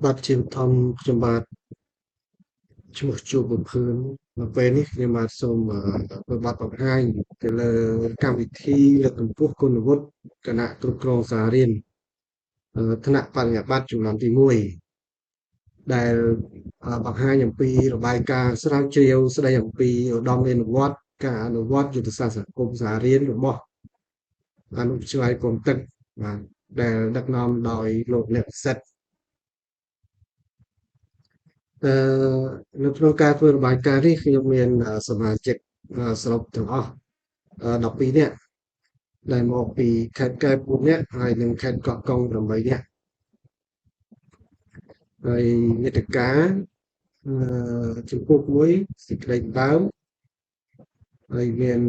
បាទជាបឋមខ្ញុំបាទឈ្មោះជួបបំភឿននៅពេលនេះខ្ញុំបាទសូមធ្វើបទបង្ហាញទៅលើកម្មវិធីលើកកម្ពស់គុណវុឌ្ឍិគណៈគ្រប់គ្រងសាលារៀនថ្នាក់បរិញ្ញាបត្រចំនួនទី1ដែលបង្ហាញអំពីរបាយការណ៍ស្រាវជ្រាវស្ដីអំពីឧត្តមអនុវត្តការអនុវត្តយុទ្ធសាស្ត្រសហគមន៍សាលារៀនរបស់អនុវិទ្យាល័យគំទឹកបាទដែលដឹកនាំដោយលោកអ្នកពិសិដ្ឋ អឺនៅក្នុងការធ្វើរបាយការណ៍នេះខ្ញុំមានសមាជិកសរុបទាំងអស់12នាក់ដែលមកពីខេត្តកែប4នាក់ហើយនិងខេត្តកោះកុង8នាក់ហើយនេតការអចំពោះមួយសេចក្តីដដើមហើយមាន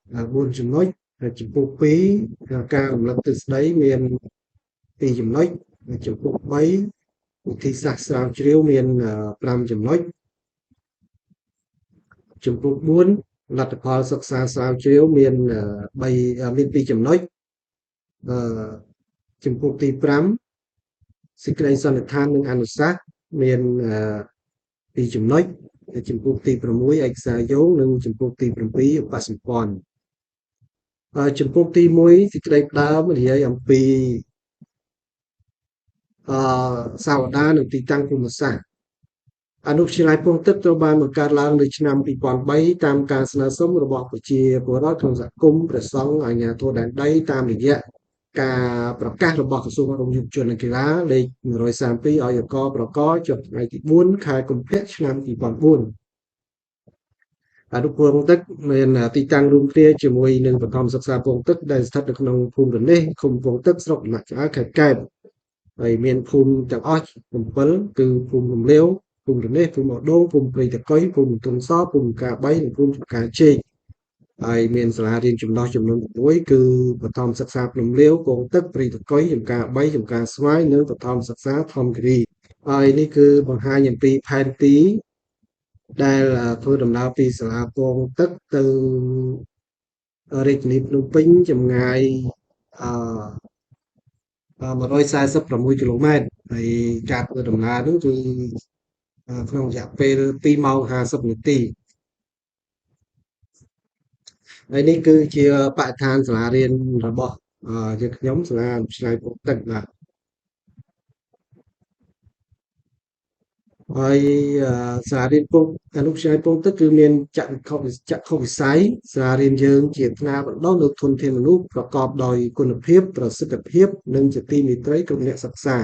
4ចំណុចហើយចំពោះ2ការរំលឹកទិសដីមាន2ចំណុចហើយចំពោះ3វិធីសាស្ត្រស្រាវជ្រាវមាន5ចំណុចចំពោះ4លទ្ធផលសិក្សាស្រាវជ្រាវមាន2ចំណុចអឺចំពោះទី5សេចក្តីសន្និដ្ឋាននិងអនុសាសន៍មាន2ចំណុចចំពោះទី6ឯកសារយោងនិងចំពោះទី7ឧបសម្ព័ន្ធចំពោះទី1សេចក្តីផ្ដើមនិយាយអំពីសាវតានិងទីតាំងភូមិសាស្ត្រអនុវិទ្យាល័យពងទឹកត្រូវបានបង្កើតឡើងនៅឆ្នាំ2003តាមការស្នើសុំរបស់ប្រជាពលរដ្ឋក្នុងសហគមន៍ព្រះសង្ឃអាជ្ញាធរដែនដីតាមរយៈការប្រកាសរបស់ក្រសួងអប់រំយុវជននិងកីឡាលេខ132ឲ្យយកប្រកចុះថ្ងៃទី4ខែកុម្ភៈឆ្នាំ2004អនុពលពងទឹកមានទីតាំងរួមគ្នាជាមួយនឹងបឋមសិក្សាពងទឹកដែលស្ថិតនៅក្នុងភូមិរនេះឃុំពងទឹកស្រុកដំណាក់ឆ្អើរខេត្តកែបហើយមានភូមិទាំងអស់7គឺភូមិរំលាវភូមិរនេះភូមិអដូងភូមិព្រៃតកុយភូមិទុនសភូមិកា3និងភូមិចំការជែកហើយមានសាលារៀនចំណុះចំនួន6គឺបឋមសិក្សាភ្នំលាវពងទឹកព្រៃតកុយចំការ3ចំការស្វាយនិងបឋមសិក្សាធម្មគិរីហើយនេះគឺបង្ហាញអំពីផែនទីដែលធ្វើដំណើរពីសាលាពងទឹកទៅរាជធានីភ្នំពេញចម្ងាយអ146គីឡូម៉ែត្រហើយការធ្វើដំណើរនោះគឺក្នុងរយៈពេល2ម៉ោង50នាទីហើយនេះគឺជាបរិស្ថានសាលារៀនរបស់យើងខ្ញុំសាលាវិទ្យាល័យពងទឹកបាទហើយសាលារៀនពងអនុវិទ្យាល័យពងទឹកគឺមានចក្ខុវិស័យសាលារៀនយើងជាថ្នាលបណ្ដុះនូវធនធានមនុស្សប្រកបដោយគុណភាពប្រសិទ្ធភាពនិងជាទីមេត្រីគ្រប់អ្នកសិក្សា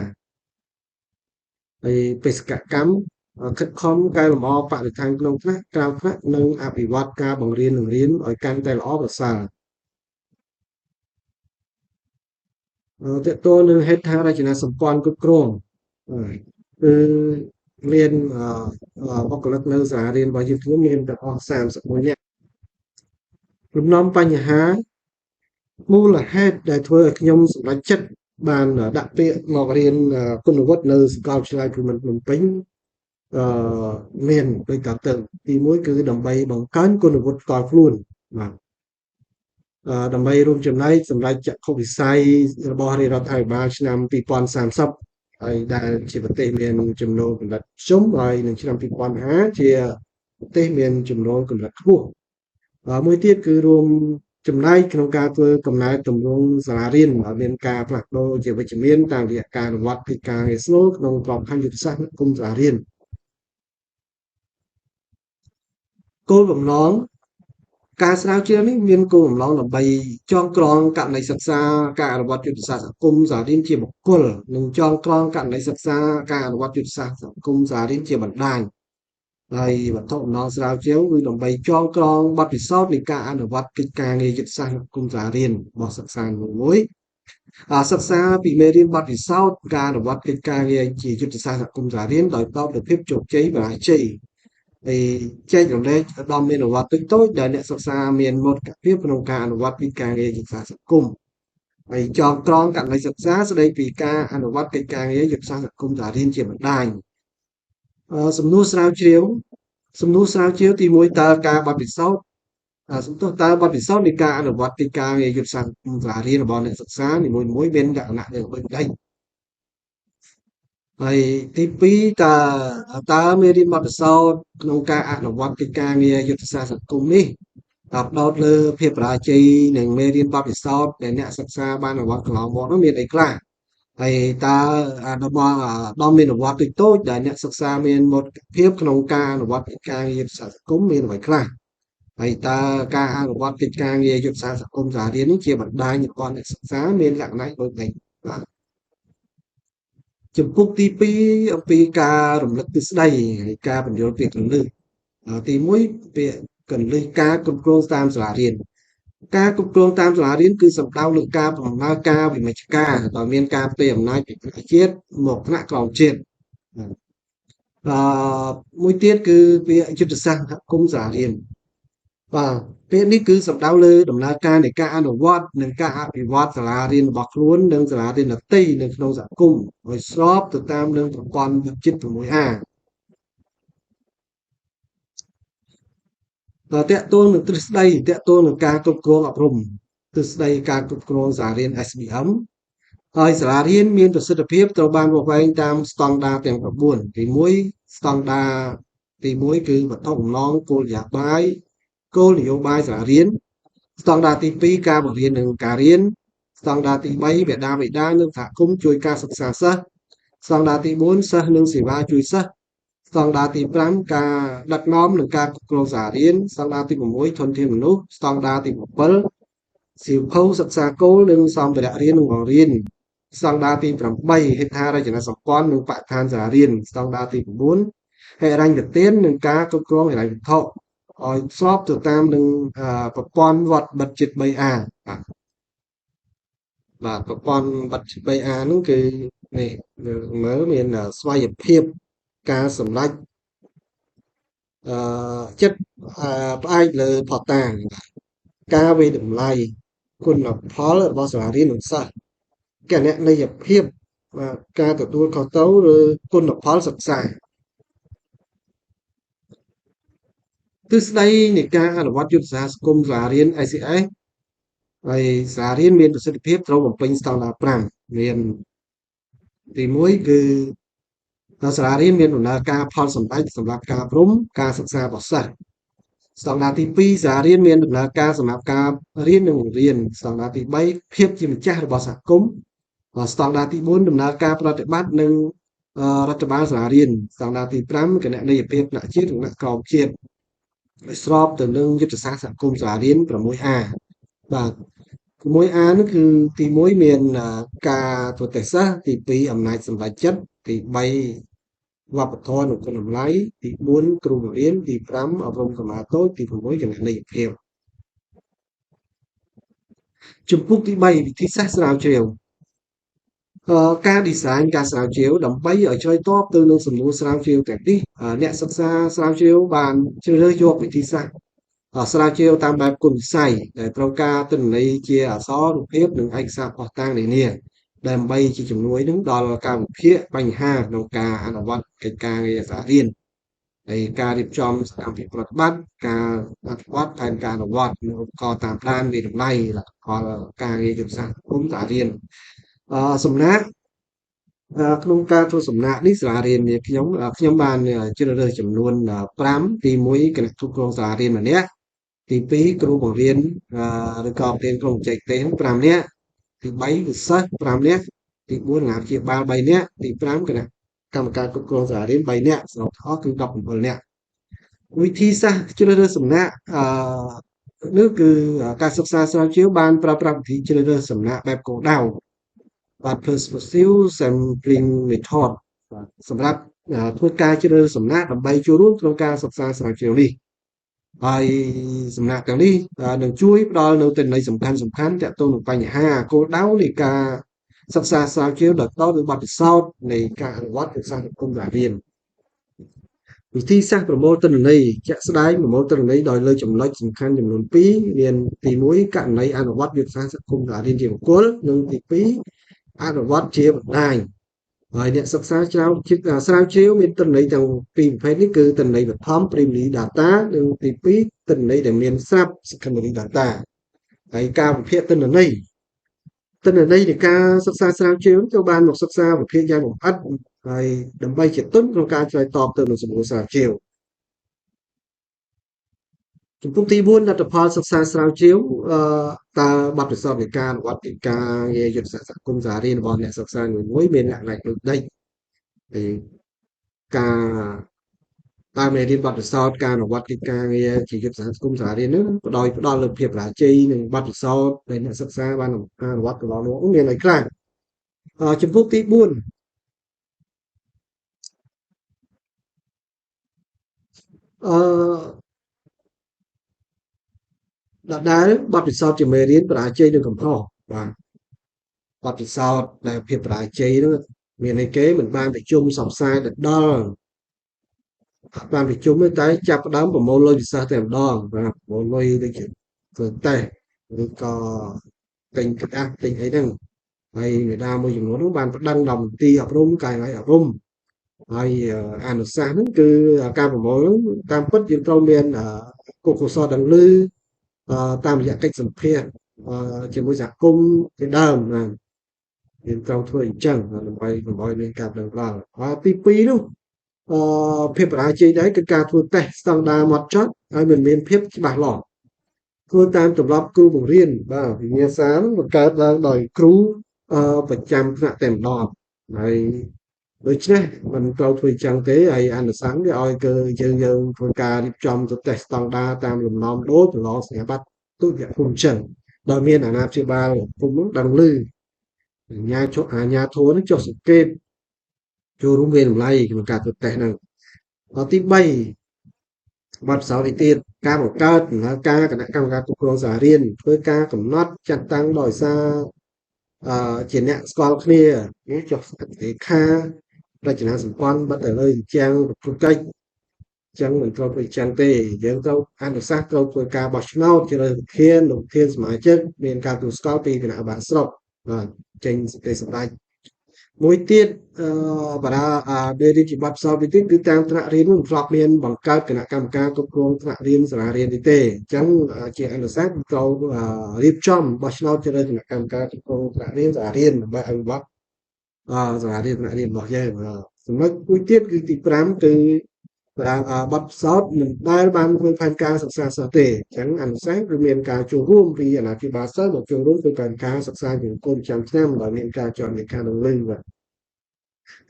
ហើយបេសកកម្មខិតខំកែលម្អបរិស្ថានក្នុងថ្នាក់ក្រៅថ្នាក់និងអភិវឌ្ឍការបង្រៀននិងរៀនឲ្យកាន់តែល្អប្រសើរតកតងនឹងហេដ្ឋារចនាសម្ព័ន្ធគ្រប់គ្រងគឺមានបុគ្គលិកនៅសាលារៀនរបស់យើងខ្ញុំមានទាំងអស់31នាក់លំនាំបញ្ហាមូលហេតុដែលធ្វើឲ្យខ្ញុំសម្រេចចិត្តបានដាក់ពាក្យមករៀនគុណវុឌ្ឍិនៅសាកលវិទ្យាល័យភូមិន្ទភ្នំពេញអឺមានដូចតទៅទី1គឺដើម្បីបង្កើនគុណវុឌ្ឍិផ្ទាល់ខ្លួនបាទដើម្បីរួមចំណែកសម្រាប់ចក្ខុវិស័យរបស់រាជរដ្ឋាភិបាលឆ្នាំ2030ហើយដែលជាប្រទេសមានចំណូលកម្រិតខ្ជុំហើយនឹងឆ្នាំ2050ជាប្រទេសមានចំណូលកម្រិតខ្ពស់មួយទៀតគឺរួមចំណែកក្នុងការធ្វើកំណែទម្រង់សាលារៀនឲ្យមានការផ្លាស់ប្ដូរជាវិជ្ជមានតាមរយៈការអនុវត្តកិច្ចការងារស្នូលក្នុងក្របខ័ណ្ឌយុទ្ធសាស្ត្រគុំសាលារៀនគោលបំណងការស្រាវជ្រាវនេះមានគោលបំណងដើម្បីចងក្រងករណីសិក្សាការអនុវត្តយុទ្ធសាស្ត្រសង្គមសាលារៀនជាបុគ្គលនិងចងក្រងករណីសិក្សាការអនុវត្តយុទ្ធសាស្ត្រសង្គមសាលារៀនជាបណ្ដាញហើយវត្ថុបំណងស្រាវជ្រាវគឺដើម្បីចងក្រងបទពិសោធន៍នៃការអនុវត្តកិច្ចការងារយុទ្ធសាស្ត្រសង្គមសាលារៀនរបស់សិក្សាមួយសិក្សាពីមេរៀនបទពិសោធន៍ការអនុវត្តកិច្ចការងារជាយុទ្ធសាស្ត្រសង្គមសាលារៀនដោយផ្ដោតលើភាពជោគជ័យបរាជ័យហើយចែករំលែកដល់មានអនុវត្តតូចៗដែលអ្នកសិក្សាមានមោទកភាពក្នុងការអនុវត្តកិច្ចការងារយុទ្ធសាស្ត្រសង្គមហើយចងក្រងករណីសិក្សាស្ដីពីការអនុវត្តកិច្ចការងារយុទ្ធសាស្ត្រសង្គមសាលារៀនជាបណ្ដាញសំណួរស្រាវជ្រាវទី1តើការបទពិសោធន៍តើបទពិសោធន៍នៃការអនុវត្តកិច្ចការងារយុទ្ធសាស្ត្រសាលារៀនរបស់អ្នកសិក្សានីមួយៗមានលក្ខណៈយ៉ាងដូចម្ដេច ហើយទី2តើមេរៀនបទពិសោធន៍ក្នុងការអនុវត្តកិច្ចការងារយុទ្ធសាស្ត្រសង្គមនេះផ្ដោតលើភាពបរាជ័យនិងមេរៀនបទពិសោធន៍ដែលអ្នកសិក្សាបានអនុវត្តកន្លងមកនោះមានអីខ្លះហើយតើដល់មានអនុវត្តតូចៗដែលអ្នកសិក្សាមានមោទកភាពក្នុងការអនុវត្តកិច្ចការងារយុទ្ធសាស្ត្រសង្គមមានអ្វីខ្លះហើយតើការអនុវត្តកិច្ចការងារយុទ្ធសាស្ត្រសង្គមសាលារៀននេះជាបណ្ដាញរបស់អ្នកសិក្សាមានលក្ខណៈដូចនេះបាទជំពូកទី2អំពីការរំលឹកទិសដៅហើយការបញ្យល់ពាក្យគន្លឹះទី1ពាក្យគន្លឹះការគ្រប់គ្រងតាមសាលារៀនការគ្រប់គ្រងតាមសាលារៀនគឺសំដៅលើការដំណើរការវិមជ្ឈការដោយមានការផ្ទេរអំណាចពីថ្នាក់ជាតិមកថ្នាក់ក្រោមជាតិអឺមួយទៀតគឺពាក្យយុទ្ធសាស្ត្រសហគមន៍សាលារៀនបាទពាក្យនេះគឺសំដៅលើដំណើរការនៃការអនុវត្តនិងការអភិវឌ្ឍសាលារៀនរបស់ខ្លួននិងសាលារៀនដទៃនៅក្នុងសហគមន៍ឲ្យស្របទៅតាមនឹងប្រព័ន្ធវិទ្យា 6A តកតួនឹងទ្រឹស្ដីតកតួនឹងការគ្រប់គ្រងអប់រំទ្រឹស្ដីការគ្រប់គ្រងសាលារៀន SBM ហើយសាលារៀនមានប្រសិទ្ធភាពត្រូវបានវាស់វែងតាមស្តង់ដារទាំង9ទី1ស្តង់ដារទី1គឺវត្ថុបំណងគោលនយោបាយសាលារៀនស្តង់ដារទី2ការបង្រៀននិងការរៀនស្តង់ដារទី3បេដានិងសហគមន៍ជួយការសិក្សាសិស្សស្តង់ដារទី4សិស្សនិងសេវាជួយសិស្សស្តង់ដារទី5ការដឹកនាំនិងការគ្រប់គ្រងសាលារៀនស្តង់ដារទី6ធនធានមនុស្សស្តង់ដារទី7សៀវភៅសិក្សាគោលនិងសម្ភារៈរៀននិងបង្រៀនស្តង់ដារទី8ហេដ្ឋារចនាសម្ព័ន្ធនិងបរិស្ថានសាលារៀនស្តង់ដារទី9ហិរញ្ញប្បទាននិងការគ្រប់គ្រងហិរញ្ញវត្ថុឲ្យស្របទៅតាមនឹងប្រព័ន្ធវត្តបិទជាតិ 3A បាទប្រព័ន្ធបិទជាតិ 3A ហ្នឹងគឺនេះមើលមានស្វ័យភាពការសម្រេចចិត្តផ្អែកលើផុសតាងការវិតម្លៃគុណផលរបស់សាលារៀននិងសិស្សគណនេយ្យភាពការទទួលខុសត្រូវឬគុណផលសិក្សាទ្រឹស្ដីនៃការអនុវត្តយុទ្ធសាស្ត្រសង្គមសាលារៀន ICS ហើយសាលារៀនមានប្រសិទ្ធភាពត្រូវបំពេញស្តង់ដារ5មានទី1គឺសាលារៀនមានដំណើរការផលសម្រេចសម្រាប់ការអប់រំការសិក្សារបស់សិស្សស្តង់ដារទី2សាលារៀនមានដំណើរការសម្រាប់ការរៀននិងបង្រៀនស្តង់ដារទី3ភាពជាម្ចាស់របស់សហគមន៍ស្តង់ដារទី4ដំណើរការប្រតិបត្តិនិងរដ្ឋបាលសាលារៀនស្តង់ដារទី5គណនេយ្យភាពថ្នាក់ជាតិនិងថ្នាក់ក្រោមជាតិឲ្យស្របទៅនឹងយុទ្ធសាស្ត្រសហគមន៍សាលារៀន 6A បាទ 6A នោះគឺទី1មានការប្រទេសសាស្ត្រទី2អំណាចសម្រេចចិត្តទី3វប្បធម៌និងគុណតម្លៃទី4គ្រូបង្រៀនទី5អប់រំកម្មាតូចទី6គណនេយ្យភាពជំពូកទី3វិធីសាស្ត្រស្រាវជ្រាវការ design ការស្រាវជ្រាវដើម្បីឲ្យឆ្លើយតបទៅនឹងសំណួរស្រាវជ្រាវទាំងនេះអ្នកសិក្សាស្រាវជ្រាវបានជ្រើសរើសយកវិធីសាស្ត្រស្រាវជ្រាវតាមបែបគុណវិស័យដែលត្រូវការទិន្នន័យជាអក្សររូបភាពនិងឯកសារភស្តុតាងនានាដើម្បីជាជំនួយនឹងដល់ការវិភាគបញ្ហាក្នុងការអនុវត្តកិច្ចការងារសាលារៀនហើយការរៀបចំសកម្មភាពប្រតិបត្តិការអនុវត្តផែនការអនុវត្តនិងឧបករណ៍តាមដានវិតម្លៃលទ្ធផលការងារយុទ្ធសាស្ត្រសង្គមសាលារៀនសំណាក់ក្នុងការធ្វើសំណាក់នេះសាលារៀនខ្ញុំបានជ្រើសរើសចំនួន5ទី1គណៈគ្រប់គ្រងសាលារៀនម្នាក់ទី2គ្រូបង្រៀនឬក៏បង្រៀនក្នុងបច្ចេកទេស5នាក់ទី3គឺសិស្ស5នាក់ទី4អាណាព្យាបាល3នាក់ទី5គណៈកម្មការគ្រប់គ្រងសាលារៀន3នាក់សរុបអស់គឺ17នាក់វិធីសាស្ត្រជ្រើសរើសសំណាក់នោះគឺការសិក្សាស្រាវជ្រាវបានប្រើប្រាស់វិធីជ្រើសរើសសំណាក់បែបគោលដៅបាទ persuasive sampling method សម្រាប់ធ្វើការជ្រើសរើសសំណាក់ដើម្បីចូលរួមក្នុងការសិក្សាស្រាវជ្រាវនេះហើយសំណាក់ទាំងនេះនឹងជួយផ្ដល់នូវទិន្នន័យសំខាន់ទាក់ទងនឹងបញ្ហាគោលដៅនៃការសិក្សាស្រាវជ្រាវដោយផ្ដោតលើបទពិសោធន៍នៃការអនុវត្តយុទ្ធសាស្ត្រសង្គមសាលារៀនវិធីសាស្ត្រប្រមូលទិន្នន័យជាក់ស្ដែងប្រមូលទិន្នន័យដោយលើចំណុចសំខាន់ចំនួន2មានទី1ករណីអនុវត្តយុទ្ធសាស្ត្រសង្គមសាលារៀនជាបុគ្គលនិងទី2អនុវត្តជាបណ្ដាញហើយអ្នកសិក្សាស្រាវជ្រាវមានទិន្នន័យទាំងពីរប្រភេទនេះគឺទិន្នន័យបឋម primary data និងទី2ទិន្នន័យដែលមានស្រាប់ secondary data ហើយការវិភាគទិន្នន័យនៃការសិក្សាស្រាវជ្រាវត្រូវបានមកសិក្សាវិភាគយ៉ាងលម្អិត ហើយដើម្បីជាទុនក្នុងការឆ្លើយតបទៅនឹងសំណួរស្រាវជ្រាវចំពោះទី4លទ្ធផលសិក្សាស្រាវជ្រាវតើបទពិសោធន៍នៃការអនុវត្តកិច្ចការងារយុទ្ធសាស្ត្រសហគមន៍សាររៀនរបស់អ្នកសិក្សាមួយៗមានលក្ខណៈដូចដេចហើយការតាមមេរៀនបទពិសោធន៍ការអនុវត្តកិច្ចការងារជាយុទ្ធសាស្ត្រគុំសាលារៀននឹងផ្ដល់លើភាពបរាជ័យនិងបទពិសោធន៍ដែលអ្នកសិក្សាបានអនុវត្តកន្លងមកមានអីខ្លះចំពោះទី4អឺដដែលបទពិសោធន៍ជាមេរៀនបរាជ័យនិងកំហុសបាទបទពិសោធន៍ដែលភាពបរាជ័យនោះមានន័យគេមិនបានប្រជុំសបផ្សាយដល់បានប្រជុំតែចាប់ផ្ដើមប្រមូលលុយពិសេសតែម្ដងបាទប្រមូលលុយដូចជាធ្វើតេស្តឬក៏ទិញក្តាស់ទិញអីហ្នឹងហើយមេដាមួយចំនួននោះបានប្តឹងដល់មន្ទីរអប់រំកាយវិការអប់រំហើយអនុសាសន៍ហ្នឹងគឺការប្រមូលតាមពិតយើងត្រូវមានកុសលដឹងឮតាមរយៈកិច្ចសម្ភាសជាមួយសហគមន៍ជាដើមណាយើងត្រូវធ្វើអញ្ចឹងដើម្បីមានការដឹងដល់ហើយទី2នោះភាពបរាជ័យដែរគឺការធ្វើតេស្តស្តង់ដារហ្មត់ចត់ហើយមិនមានភាពច្បាស់លាស់ធ្វើតាមទម្លាប់គ្រូបង្រៀនបាទវិញ្ញាសាបង្កើតឡើងដោយគ្រូប្រចាំថ្នាក់តែម្ដងហើយដូច្នេះมันត្រូវធ្វើចឹងទេហើយអនុសង្ឃគេឲ្យគឺយើងធ្វើការរៀបចំទៅតេស្តស្តង់ដារតាមលំនាំដូចប្រឡងសញ្ញាបត្រទុតិយភូមិចឹងដោយមានអាណាព្យាបាលភូមិនោះដឹងឮអាញាធួនឹងចុះសង្កេតចូលរួមវាតម្លៃក្នុងការធ្វើតេស្តហ្នឹងទី3បទពិសោធន៍ឯទៀតការបង្កើតដំណើរការគណៈកម្មការគ្រប់គ្រងសាលារៀនធ្វើការកំណត់ចាត់តាំងដោយសារជាអ្នកស្គាល់គ្នាចុះលេខារចនាសម្ព័ន្ធបាត់ទៅលើជាងប្រកកិច្ចចឹងមិនត្រូវធ្វើចឹងទេយើងត្រូវអនុសាសន៍ត្រូវធ្វើការបោះឆ្នោតជ្រើសវិធានលោកធានសមាជិកមានការទូស្គាល់ពីគណៈបាលស្រុកបាទចេញសេចក្តីសម្រេចមួយទៀតបារាដែលរៀនជាបទពិសោធន៍ទៀតគឺតាមថ្នាក់រៀនមិនធ្លាប់មានបង្កើតគណៈកម្មការគ្រប់គ្រងថ្នាក់រៀនសាលារៀនទេអញ្ចឹងជាអនុសាសន៍ត្រូវរៀបចំបោះឆ្នោតជ្រើសគណៈកម្មការគ្រប់គ្រងថ្នាក់រៀនសាលារៀនដើម្បីអភិវឌ្ឍសាលារៀនថ្នាក់រៀនរបស់យើងចំណុចមួយទៀតគឺទី5គឺបទពិសោធន៍មិនដែលបានធ្វើផែនការសិក្សាសោះទេអញ្ចឹងអនុសាសន៍គឺមានការចូលរួមពីអាណាព្យាបាលសិស្សមកចូលរួមធ្វើផែនការសិក្សាជាគោលប្រចាំឆ្នាំដោយមានការចរលេខានឹងលឺបាទ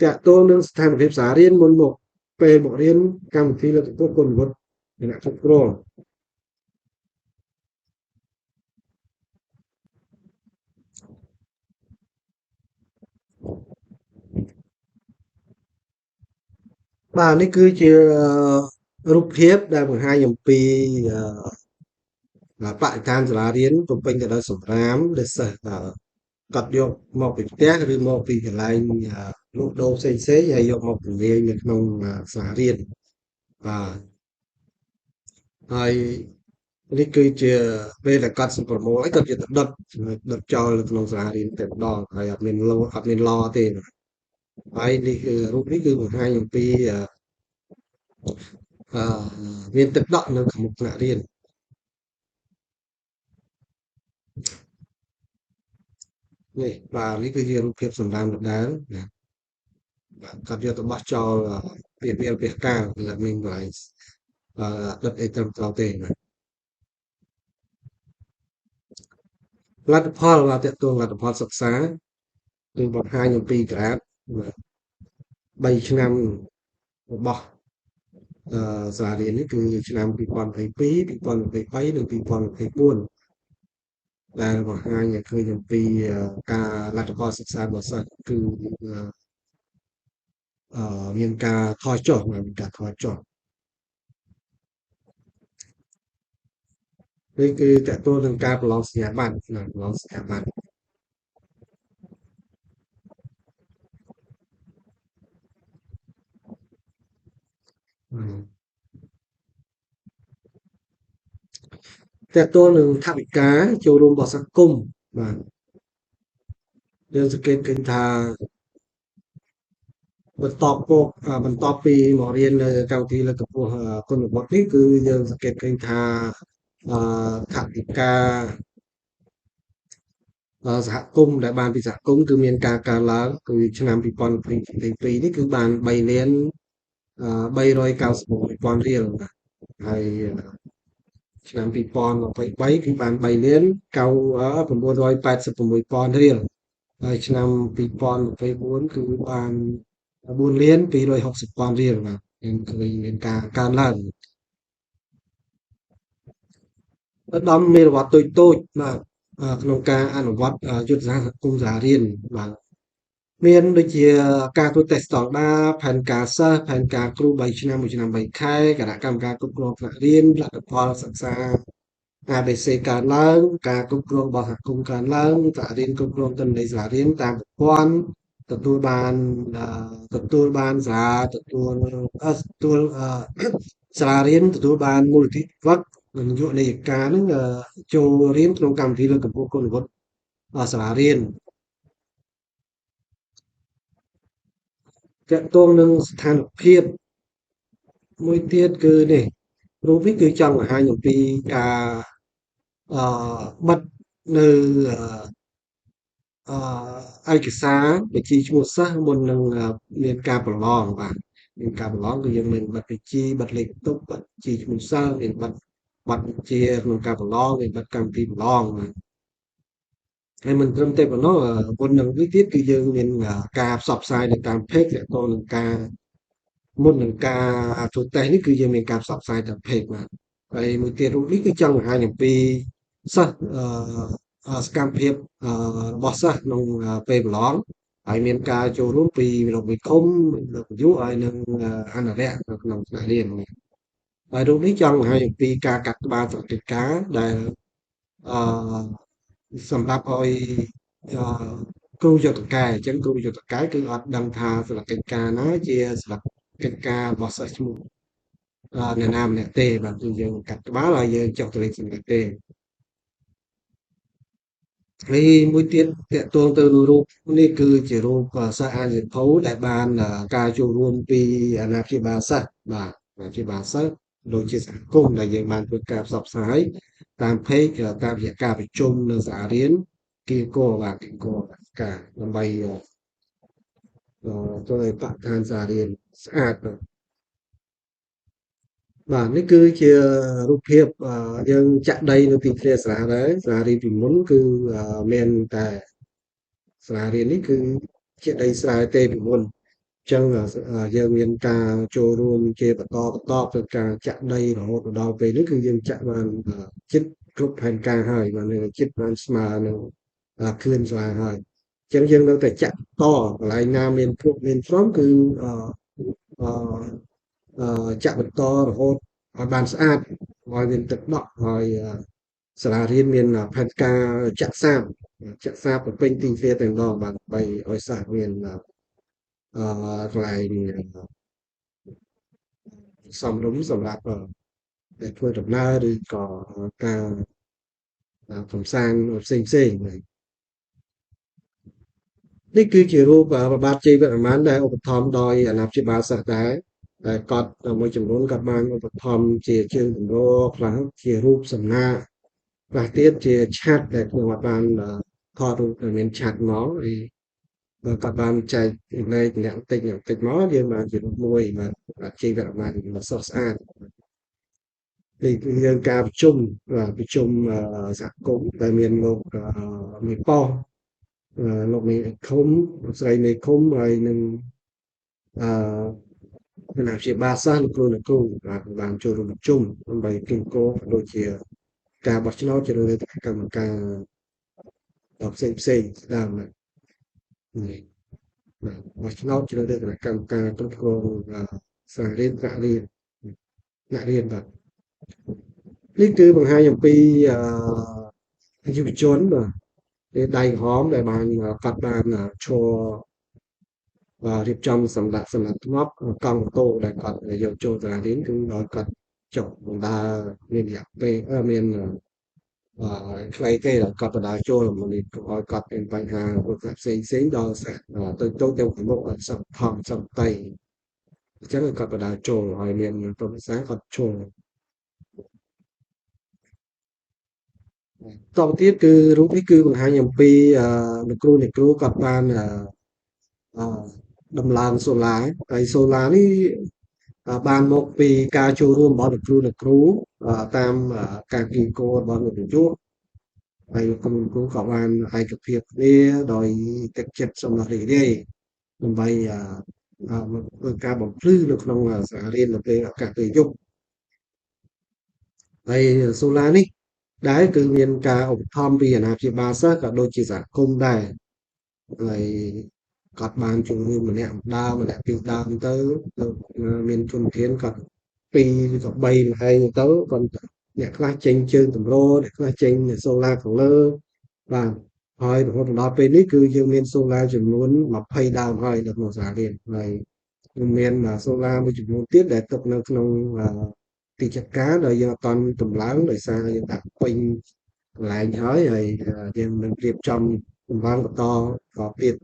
តាក់ទងនឹងស្ថានភាពសាលារៀនមុនមកពេលមករៀនកម្មវិធីលើកកម្ពស់គុណវុឌ្ឍិគណៈគ្រប់គ្រងបាទនេះគឺជារូបភាពដែលបង្ហាញអំពីបរិស្ថានសាលារៀនទំពេញទៅដោយសម្រាមដែលសិស្សកត់យកមកពីផ្ទះឬមកពីកន្លែងលក់ដូរផ្សេងៗហើយយកមកពង្រាយនៅក្នុងសាលារៀនបាទហើយនេះគឺជាពេលដែលគាត់សម្ប្រមូលហើយគាត់យកទៅដុតចោលនៅក្នុងសាលារៀនតែម្ដងហើយអត់មានឡទេហើយនេះគឺរូបនេះគឺបង្ហាញអំពីមានទឹកដក់នៅខាងមុខថ្នាក់រៀននេះបាទនេះគឺជារូបភាពសម្រាមដដែលណាបាទគាត់យកទៅបោះចោលពាសកាលគឺអត់មានកន្លែងដុតអីត្រឹមត្រូវទេណាលទ្ធផលបាទតើតួលទ្ធផលសិក្សាគឺបង្ហាញអំពីក្រាប3ឆ្នាំរបស់សាលារៀននេះគឺឆ្នាំ2022 2023និង2024ដែលបង្ហាញឲ្យឃើញអំពីការលទ្ធផលសិក្សារបស់សិស្សគឺមានការថយចុះមានការថយចុះនេះគឺតើតួនឹងការប្រឡងសញ្ញាបត្រណាប្រឡងសញ្ញាបត្រតើតួនឹងថវិកាចូលរួមរបស់សហគមន៍បាទយើងសង្កេតឃើញថាបន្ទាប់ពីមករៀននៅកម្មវិធីលើកកម្ពស់គុណវុឌ្ឍិនេះគឺយើងសង្កេតឃើញថាថវិកា សហគមន៍ដែលបានពីសហគមន៍គឺមានការកើនឡើងគឺឆ្នាំ2022នេះគឺបាន3លាន396,000រៀលបាទហើយឆ្នាំ2023គឺបាន3លាន986,000រៀលហើយឆ្នាំ2024គឺបាន4លាន260,000រៀលបាទមានការកើនឡើងឧត្តមមេរវត្តតូចៗបាទក្នុងការអនុវត្តយុទ្ធសាស្ត្រសង្គមសាលារៀនបាទមានដូចជាការធ្វើតេស្តស្តង់ដារផែនការសិស្សផែនការគ្រូ3ឆ្នាំ1ឆ្នាំ3ខែគណៈកម្មការគ្រប់គ្រងថ្នាក់រៀនលទ្ធផលសិក្សា ABC កើនឡើងការគ្រប់គ្រងរបស់សហគមន៍កើនឡើងសាលារៀនគ្រប់គ្រងទិន្នន័យសាលារៀនតាមប្រព័ន្ធទទួលបានទទួលបានសាលាទទួលទទួលសាលារៀនទទួលបានមូលនិធិវឹកនិងយុវនីយការនឹងចូលរៀនក្នុងកម្មវិធីលើកកម្ពស់គុណវុឌ្ឍិសាលារៀនទាក់ទងនឹងស្ថានភាពមួយទៀតគឺនេះរូបនេះគឺចង់បង្ហាញអំពីការបិទនៅឯកសារបញ្ជីឈ្មោះសិស្សមុននឹងមានការប្រឡងបាទមានការប្រឡងគឺយើងមានប័ណ្ណបញ្ជីប័ណ្ណលេខបន្ទប់ប័ណ្ណបញ្ជីឈ្មោះសិស្សមានប័ណ្ណបញ្ជាក្នុងការប្រឡងមានប័ណ្ណកម្មវិធីប្រឡងបាទហើយមិនត្រឹមតែប៉ុណ្ណោះមុននឹងនេះទៀតគឺយើងមានការផ្សព្វផ្សាយនៅតាម page ទាក់ទងនឹងការមុននឹងការធ្វើតេស្តនេះគឺយើងមានការផ្សព្វផ្សាយតាម page បាទហើយមួយទៀតរូបនេះគឺចង់បង្ហាញអំពីសិស្សសកម្មភាពរបស់សិស្សក្នុងពេលប្រឡងហើយមានការចូលរួមពីលោកវិឃុំលោកនាយកហើយនឹងអនុរិយនៅក្នុងថ្នាក់រៀនហើយរូបនេះចង់បង្ហាញអំពីការកាត់ក្បាលសកម្មភាពដែលអឺសម្រាប់ឲ្យអឺគ្រូយុទ្ធការអញ្ចឹងគ្រូយុទ្ធការគឺអត់ដឹងថាសកម្មភាពណាជាសកម្មភាពរបស់សិស្សឈ្មោះអ្នកណាម្នាក់ទេបាទគឺយើងកាត់ក្បាលហើយយើងចុះទៅលេខសម្ងាត់ទេហើយមួយទៀតតាក់ទងទៅនឹងរូបនេះគឺជារូបសិស្សអានសៀវភៅដែលបានការចូលរួមពីអាណាព្យាបាលសិស្សបាទអាណាព្យាបាលសិស្សដូចជាសហគមន៍ដែលយើងបានធ្វើការផ្សព្វផ្សាយតាម page តាមរយៈការប្រជុំនៅសាលារៀនគីកបាទគីកការដើម្បីធ្វើឲ្យបរិស្ថានសាលារៀនស្អាតបាទនេះគឺជារូបភាពយើងចាក់ដីនៅទីធ្លាសាលាដែរសាលារៀនពីមុនគឺមានតែសាលារៀននេះគឺជាដីស្រែទេពីមុនអញ្ចឹងយើងមានការចូលរួមជាបន្តទៅការចាក់ដីរហូតដល់ពេលនេះគឺយើងចាក់បានជិតគ្រប់ផែនការហើយបានជិតបានស្មើនឹងខឿនស្វាហើយអញ្ចឹងយើងនៅតែចាក់តកន្លែងណាមានព្រោះមានព្រមគឺអចាក់បន្តរហូតឲ្យបានស្អាតឲ្យមានទឹកដក់ហើយសាលារៀនមានផែនការចាក់សាបទៅពេញទីធ្លាតែម្ដងបាទដើម្បីឲ្យសិស្សមានកន្លែងសមរម្យសម្រាប់ដែលធ្វើដំណើរឬក៏ការកម្សាន្តផ្សេងនេះគឺជារូបប្របាទជ័យវរ្ម័នដែលឧបត្ថម្ភដោយអាណាព្យាបាលសិស្សដែរតែគាត់មួយចំនួនគាត់បានឧបត្ថម្ភជាជើងទម្រខ្លះជារូបសំណាកខ្លះទៀតជាឆាត់ដែលខ្ញុំអត់បានថតរូបដែលមានឆាត់មកហើយគាត់បានចែកលេខអ្នកតិចមកយើងបានជារូបមួយបាទជ័យវរ្ម័នមកសុខស្អាតនេះគឺយើងការប្រជុំសហគមន៍ដែលមានលោកមានប៉ោះលោកមេឃុំស្រីមេឃុំហើយនឹងអឺគណៈព្យាបាលសិស្សលោកគ្រូអ្នកគ្រូបានចូលរួមប្រជុំដើម្បីគិតគូរដូចជាការបោះឆ្នោតជ្រើសរើសគណៈកម្មការផ្សេងស្ដាមនេះបោះឆ្នោតជ្រើសរើសគណៈកម្មការគ្រប់គ្រងសាលារៀនថ្នាក់រៀនបាទនេះគឺបង្ហាញអំពីយុវជនបាទដៃក្រហមដែលបានកាត់បានឈររៀបចំសម្រាប់ធ្នាប់កង់ម៉ូតូដែលគាត់យកចូលសាលារៀនគឺដោយគាត់ចុះបណ្ដាមានរយៈពេលមានខ្លីទេដល់គាត់បណ្ដាចូលមកនេះកុំឲ្យគាត់មានបញ្ហាគ្រោះថ្នាក់ផ្សេងដល់សាទៅទាំងប្រមុខសពថងសពតៃអញ្ចឹងគាត់បណ្ដាចូលហើយមានប្រវត្តិសាស្ត្រគាត់ចូល តទៅទៀតគឺរូបនេះគឺបង្ហាញអំពីលោកគ្រូគាត់បានអឺដំឡើងសូឡាហើយសូឡានេះបានមកពីការចូលរួមរបស់លោកគ្រូតាមការគៀងគររបស់លោកនាយកហើយលោកគ្រូក៏បានឯកភាពគ្នាដោយទឹកចិត្តសម្រាប់រីករាយដើម្បីធ្វើការបំភ្លឺនៅក្នុងសាលារៀននៅពេលឱកាសពេលយប់ហើយសូឡានេះដែលគឺមានការឧបត្ថម្ភពីអាណាព្យាបាលសិស្សក៏ដូចជាសហគមន៍ដែរហើយគាត់បានចូលរួមម្នាក់ម្នាក់ពីរដើមទៅមានជនធានគាត់ពីរឬក៏បីមហែងទៅគាត់អ្នកខ្លះចេញជើងទម្រអ្នកខ្លះចេញសូឡាខាងលើបាទហើយរហូតដល់ពេលនេះគឺយើងមានសូឡាចំនួន20ដើមហើយនៅក្នុងសាលារៀនហើយមានសូឡាមួយចំនួនទៀតដែលទុកនៅក្នុងទីចាត់ការដែលយើងអត់ទាន់តម្លើងដោយសារយើងដាក់ពេញកន្លែងហើយយើងនឹងរៀបចំតម្លើងបន្តទៀត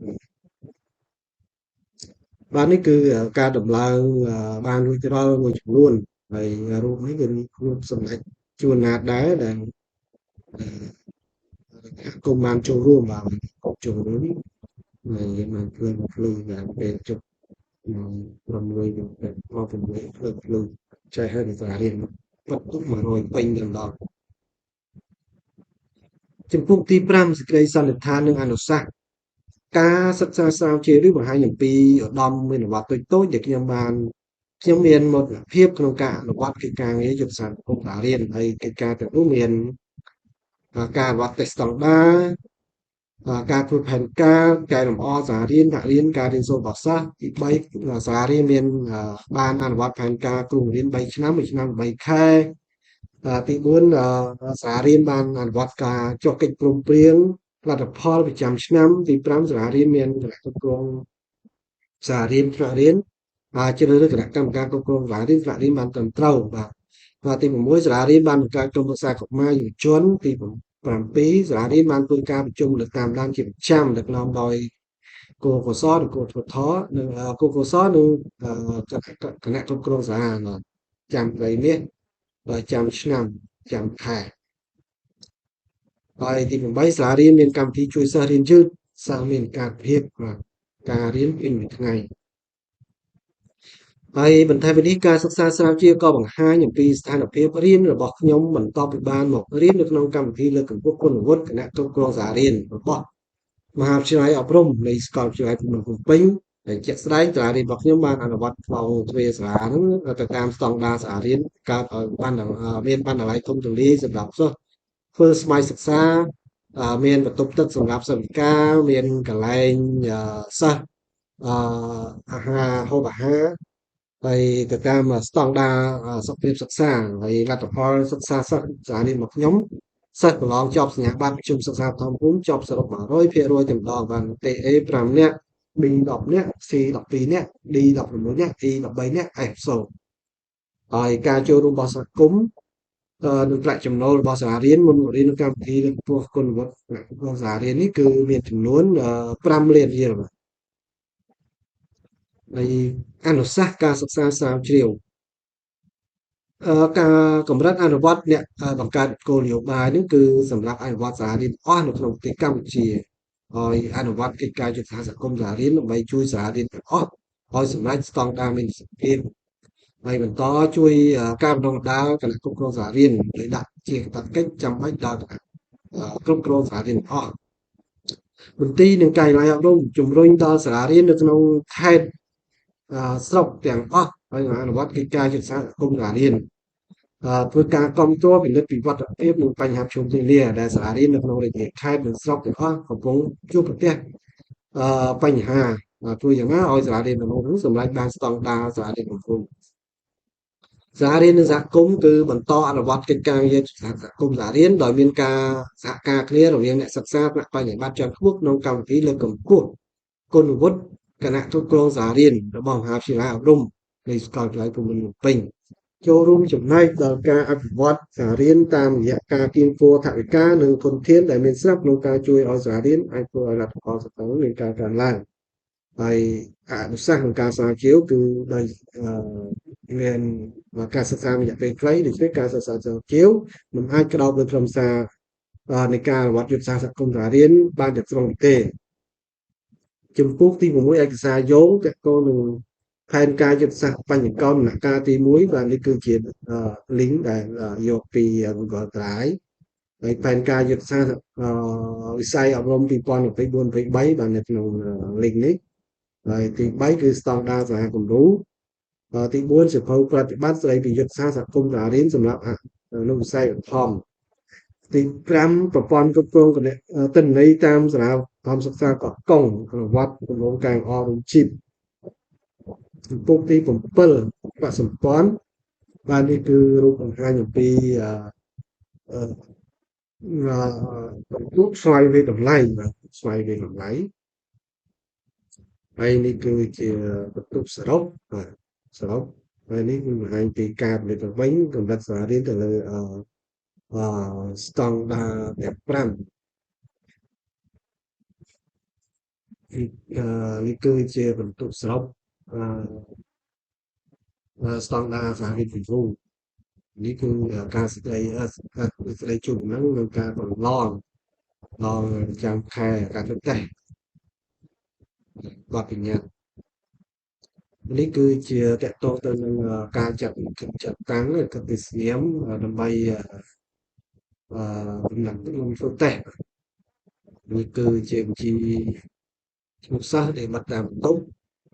បាទនេះគឺការដំឡើងបានរួចរាល់មួយចំនួនហើយរូបនេះគឺរូបសម្ដេចជួនណាតដែរដែលគុំបានចូលរួមបាទចូលរួមហើយបានភ្លឺដល់ពេលជប់6មក6ភ្លឺចែកឲ្យសាលារៀនបាត់ទុក100ពេញដល់ចំពោះទី5សេចក្តីសន្និដ្ឋាននិងអនុសាសន៍ការសិក្សាស្រាវជ្រាវឬបង្ហាញអំពីឧត្តមមានវត្តតូចៗដែលខ្ញុំមានមោទនភាពក្នុងការអនុវត្តកិច្ចការងារយុទ្ធសាស្ត្រពុកសាលារៀនហើយកិច្ចការទាំងនោះមានការអនុវត្តតេស្តស្តង់ដារការធ្វើផែនការកែលម្អសាលារៀនថ្នាក់រៀនការរៀនសូត្ររបស់សិស្សទី3សាលារៀនមានបានអនុវត្តផែនការគ្រូបង្រៀន3ឆ្នាំ1ឆ្នាំ8ខែទី4សាលារៀនបានអនុវត្តការចុះកិច្ចព្រមព្រៀងលទ្ធផលប្រចាំឆ្នាំទី5សាលារៀនមានគណៈគ្រប់គ្រងសាលារៀនថ្នាក់រៀនជ្រើសរើសគណៈកម្មការគ្រប់គ្រងសាលារៀនថ្នាក់រៀនបានត្រឹមត្រូវបាទទី6សាលារៀនបានបង្កើតក្រុមប្រឹក្សាកុមារយុវជនទី7សាលារៀនបានធ្វើការប្រជុំលើកតាមដានជាប្រចាំដឹកនាំដោយគោលកសលនិងគោលធម៌និងគោលកសលនិងគណៈគ្រប់គ្រងសាលាចាំត្រីមាសចាំឆ្នាំចាំខែហើយទី8សាលារៀនមានកម្មវិធីជួយសិស្សរៀនយឺតសិស្សមានការភាពការរៀនពេញមួយថ្ងៃហើយបន្ថែមពីនេះការសិក្សាស្រាវជ្រាវក៏បង្ហាញអំពីស្ថានភាពរៀនរបស់ខ្ញុំបន្ទាប់ពីបានមករៀននៅក្នុងកម្មវិធីលើកកម្ពស់គុណវុឌ្ឍិគណៈគ្រប់គ្រងសាលារៀនរបស់មហាវិទ្យាល័យអប់រំនៃសាកលវិទ្យាល័យភ្នំពេញហើយជាក់ស្ដែងសាលារៀនរបស់ខ្ញុំបានអនុវត្តផ្លូវទ្វេសាលាហ្នឹងទៅតាមស្តង់ដារសាលារៀនកើតឲ្យបានមានបណ្ណាល័យធំទូលាយសម្រាប់សិស្សធ្វើស្វ័យសិក្សាមានបន្ទប់ទឹកសម្រាប់សិស្សពិការមានកន្លែងសិស្សអាហារហូបអាហារហើយទៅតាមស្តង់ដារសុខភាពសិក្សាហើយលទ្ធផលសិក្សាសិស្សសាលារៀនរបស់ខ្ញុំសិស្សប្រឡងជាប់សញ្ញាបត្រប្រជុំសិក្សាបឋមភូមិជាប់សរុប100%តែម្ដងបាន TA 5នាក់ B 10នាក់ C 12នាក់ D 16នាក់ E 13នាក់ F 0ហើយការចូលរួមរបស់សហគមន៍នឹងប្រាក់ចំណូលរបស់សាលារៀនមុនរៀននៅកម្មវិធីលើកពោះគុណវុឌ្ឍិរបស់សាលារៀននេះគឺមានចំនួន5លានរៀលបាទហើយអនុសាសន៍ការសិក្សាស្រាវជ្រាវការកម្រិតអនុវត្តអ្នកបង្កើតគោលនយោបាយនេះគឺសម្រាប់អនុវត្តសាលារៀនអស់នៅក្នុងប្រទេសកម្ពុជាហើយអនុវត្តកិច្ចការយុទ្ធសាស្ត្រសង្គមសាលារៀនដើម្បីជួយសាលារៀនទាំងអស់ឲ្យសម្រេចស្តង់ដារមានប្រសិទ្ធភាពហើយបន្តជួយការបណ្ដុះបណ្ដាលគណៈគ្រប់គ្រងសាលារៀនដោយដាក់ជាកាតព្វកិច្ចចាំបាច់ដល់គណៈគ្រប់គ្រងសាលារៀនអស់មន្ទីរនិងការិយាល័យអប់រំជំរុញដល់សាលារៀននៅក្នុងខេត្តស្រុកទាំងអស់ហើយអនុវត្តកិច្ចការយុទ្ធសាស្ត្រសង្គមសាលារៀនធ្វើការគ្រប់គ្រងពិនិត្យពីវត្តភាពនិងបញ្ហាប្រឈមនានាដែលសាលារៀននៅក្នុងរាជធានីខេត្តនិងស្រុកទាំងអស់កំពុងជួបប្រទះបញ្ហាធ្វើយ៉ាងណាឲ្យសាលារៀនទាំងនោះសម្រេចបានស្តង់ដារសាលារៀនកំពុងសាលារៀននិងសហគមន៍គឺបន្តអនុវត្តកិច្ចការងារសហគមន៍សាលារៀនដោយមានការសហការគ្នារវាងអ្នកសិក្សាថ្នាក់បញ្ញាបត្រជាន់ខ្ពស់ក្នុងកម្មវិធីលើកកម្ពស់គុណវុឌ្ឍិគណៈគ្រប់គ្រងសាលារៀនរបស់មហាវិទ្យាល័យអប់រំនៃសាកលវិទ្យាល័យភូមិន្ទភ្នំពេញចូលរួមចំណែកដល់ការអភិវឌ្ឍសាលារៀនតាមរយៈការគៀងគរថវិកានិងធនធានដែលមានស្រាប់ក្នុងការជួយឲ្យសាលារៀនអាចធ្វើឲ្យលទ្ធផលសិក្សាមានការកើនឡើងហើយអនុសាសន៍ក្នុងការស្រាវជ្រាវគឺដោយមានការសិក្សារយៈពេលខ្លីដូច្នេះការសិក្សាស្រាវជ្រាវមិនអាចក្តោបលើខ្លឹមសារ នៃការអនុវត្តយុទ្ធសាស្ត្រសហគមន៍សាលារៀនបានទាំងស្រុងទេចំពោះទី6ឯកសារយោងតកតនឹងផែនការយុទ្ធសាស្ត្របញ្ញកដំណាក់កាលទី1បាទនេះគឺជា link ដែលយកពី Google Drive ហើយផែនការយុទ្ធសាស្ត្រវិស័យអប់រំ2024-23បាទនៅក្នុង link នេះហើយទី3គឺស្តង់ដារសហគមន៍ទី4សៀវភៅប្រតិបត្តិស្ដីពីយុទ្ធសាស្ត្រសហគមន៍សាលារៀនសម្រាប់អនុវិស័យបឋមទី5ប្រព័ន្ធគ្រប់គ្រងទិន្នន័យតាមសាលាបឋមសិក្សាកោះកុងអនុវត្តគម្រោងការអប់រំជីពចំពោះទី7បសម្ព័ន្ធបាទនេះគឺរូបបង្ហាញអំពីរូបស្វ័យវិតម្លៃបាទស្វ័យវិតម្លៃហើយនេះគឺជាបន្ទុកសរុបបាទសរុបហើយនេះគឺបង្ហាញពីការផលិតទៅវិញកម្រិតសាលារៀនទៅលើស្តង់ដារទាំង5នេះគឺជាបន្ទុកសរុបស្តង់ដារសហវិទ្យាល័យនេះគឺការស្ដីជូនដំណឹងនិងការបន្លងដល់ចាំខែការធ្វើតេស្តបទបញ្ញត្តិនេះគឺជាតកតទៅនឹងការចាត់តាំងកតិស្យាមដើម្បីដំណាក់ក្នុងធ្វើតេស្តនេះគឺជាវិធីឈ្មោះសិស្សដែលបတ်តាមបន្ទប់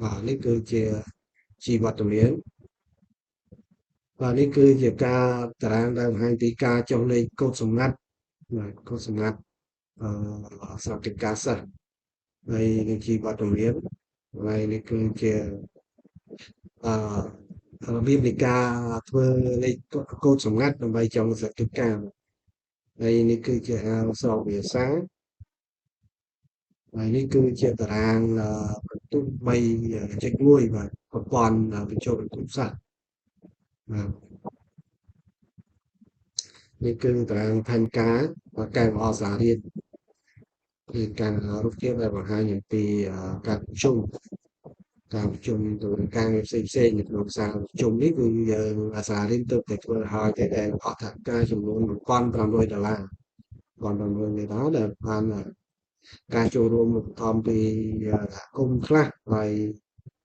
បាទនេះគឺជាជីវត្តមានបាទនេះគឺជាការតារាងដែលបង្ហាញពីការចុះលេខកូដសម្ងាត់បាទកូដសម្ងាត់សម្រាប់កិច្ចការសិស្សហើយនឹងជីវត្តមានហើយនេះគឺជារបៀបនៃការធ្វើលេខកូដសម្ងាត់ដើម្បីចុងសកិច្ចការហើយនេះគឺជាស្របភាសាហើយនេះគឺជាតារាងបន្ទុក 3.1 បាទប្រព័ន្ធបញ្ចូលបន្ទុកសាស្ត្របាទនេះគឺតារាងផែនការកែលម្អសាលារៀនគឺការរូបភាពដែលបង្ហាញអំពីការប្រជុំទៅការងារផ្សេងៗនៅក្នុងសាលប្រជុំនេះគឺយើងសាលារៀនទើបតែធ្វើឲ្យតែដែលអត់ថាការចំនួន$1,500ដែលបានការចូលរួមឧបត្ថម្ភពីសហគមន៍ខ្លះហើយ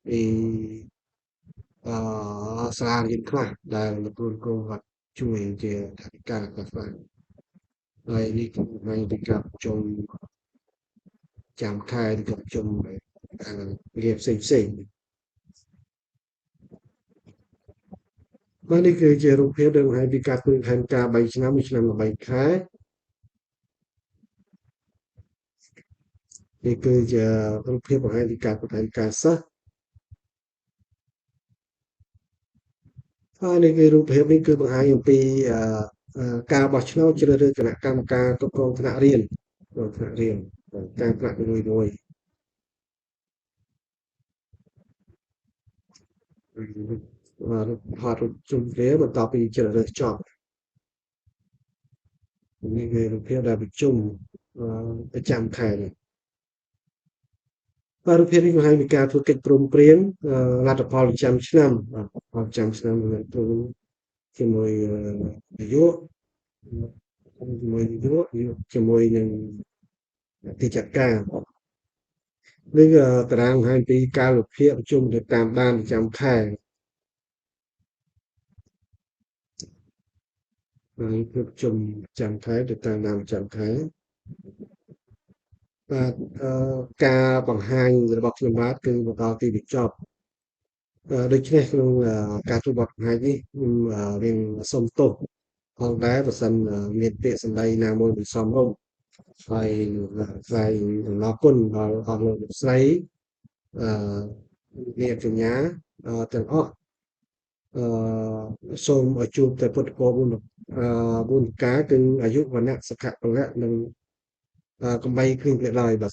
ពីសាលារៀនខ្លះដែលលោកគ្រូគាត់ជួយជាថវិកាខ្លះហើយនេះគឺបង្ហាញពីការប្រជុំចាំខែឬក៏ប្រជុំងារផ្សេងបាទនេះគឺជារូបភាពដែលបង្ហាញពីការធ្វើផែនការ3ឆ្នាំ1ឆ្នាំ3ខែនេះគឺជារូបភាពបង្ហាញពីការធ្វើផែនការសិស្សហើយនេះគឺរូបភាពនេះគឺបង្ហាញអំពីការបោះឆ្នោតជ្រើសរើសគណៈកម្មការគ្រប់គ្រងថ្នាក់រៀនការថ្នាក់មួយថតរូបជុំគ្នាបន្ទាប់ពីជ្រើសរើសចប់នេះគឺរូបភាពដែលប្រជុំប្រចាំខែនេះបាទរូបភាពនេះបង្ហាញពីការធ្វើកិច្ចព្រមព្រៀងលទ្ធផលប្រចាំឆ្នាំបាទប្រចាំឆ្នាំទៅជាមួយនាយកជាមួយនឹងទីចាត់ការនេះតារាងបង្ហាញពីកាលវិភាគប្រជុំទៅតាមដានប្រចាំខែហើយគឺប្រជុំប្រចាំខែទៅតាមដានប្រចាំខែបាទការបង្ហាញរបស់ខ្ញុំបាទគឺមកដល់ទីបញ្ចប់ដូច្នេះក្នុងការធ្វើបទបង្ហាញនេះខ្ញុំរៀនសូមទោសផងដែរបើសិនមានពាក្យសម្ដីណាមួយមិនសមរម្យហើយថ្លែងអំណរគុណដល់អស់លោកលោកស្រីនាងកញ្ញាទាំងអស់សូមឲ្យជួបតែពុទ្ធពរ4ប្រការគឺអាយុវណ្ណៈសុខៈពលៈនិងកំបីគ្រឿងគ្លេឡើយបាទ